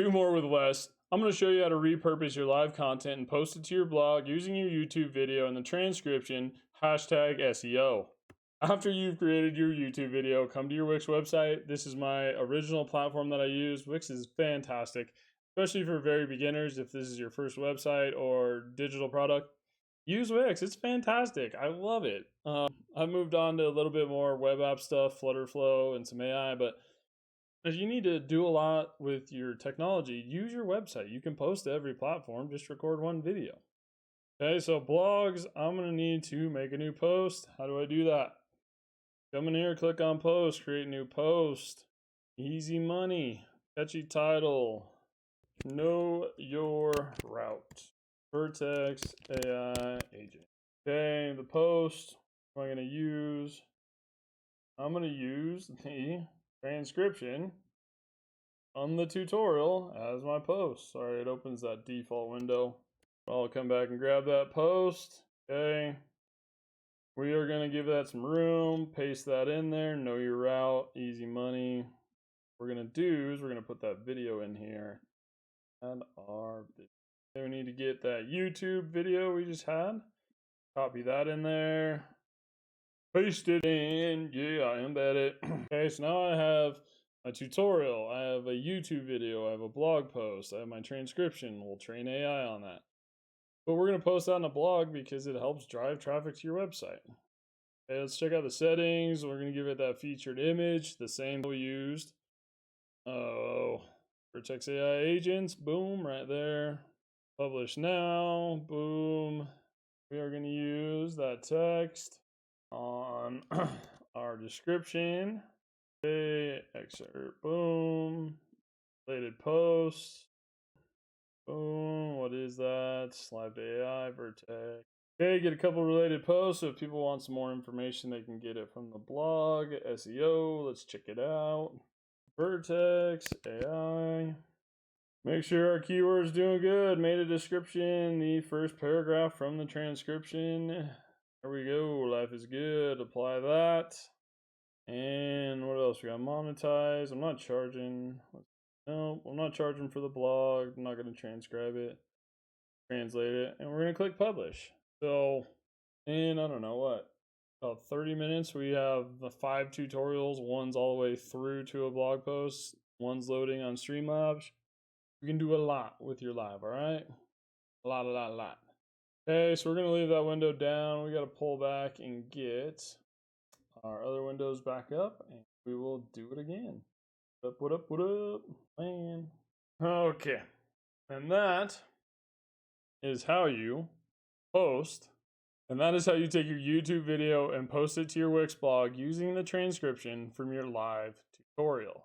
Do more with less. I'm going to show you how to repurpose your live content and post it to your blog using your YouTube video and the transcription, #SEO. After you've created your YouTube video, come to your Wix website. This is my original platform that I use. Wix is fantastic, especially for very beginners. If this is your first website or digital product, use Wix. It's fantastic. I love it. I've moved on to a little bit more web app stuff, Flutterflow and some AI, but if you need to do a lot with your technology, use your website. You can post to every platform, just record one video. Okay, so blogs, I'm going to need to make a new post. How do I do that? Come in here, click on post, create new post. Easy money, catchy title, know your route, Vertex AI agent. Okay, the post, what am I going to use? I'm going to use the transcription on the tutorial as my post. Sorry, it opens that default window. I'll come back and grab that post. Okay. We are going to give that some room, paste that in there, know your route, easy money. What we're going to do is we're going to put that video in here. And our video. Then we need to get that YouTube video we just had. Copy that in there. Paste it in. Yeah, I embed it. Okay, so now I have my tutorial. I have a YouTube video. I have a blog post. I have my transcription. We'll train AI on that. But we're going to post that on a blog because it helps drive traffic to your website. Okay, let's check out the settings. We're going to give it that featured image, the same we used. Oh, Vertex AI agents. Boom, right there. Publish now. Boom. We are going to use that text on our description. Okay, excerpt. Boom. Related posts. Boom, what is that? Live AI, Vertex. Okay, get a couple related posts. So if people want some more information, they can get it from the blog. SEO, let's check it out. Vertex AI. Make sure our keyword's doing good. Made a description, the first paragraph from the transcription. There we go, life is good. Apply that. And what else? We got monetize. I'm not charging. No, I'm not charging for the blog. I'm not going to transcribe it, translate it, and we're going to click publish. So, in I don't know what, about 30 minutes, we have the 5 tutorials. One's all the way through to a blog post. One's loading on Streamlabs. You can do a lot with your live, all right? A lot. Okay, so we're going to leave that window down. We got to pull back and get our other windows back up, and we will do it again. What up, man? Okay, and that is how you post, and that is how you take your YouTube video and post it to your Wix blog using the transcription from your live tutorial.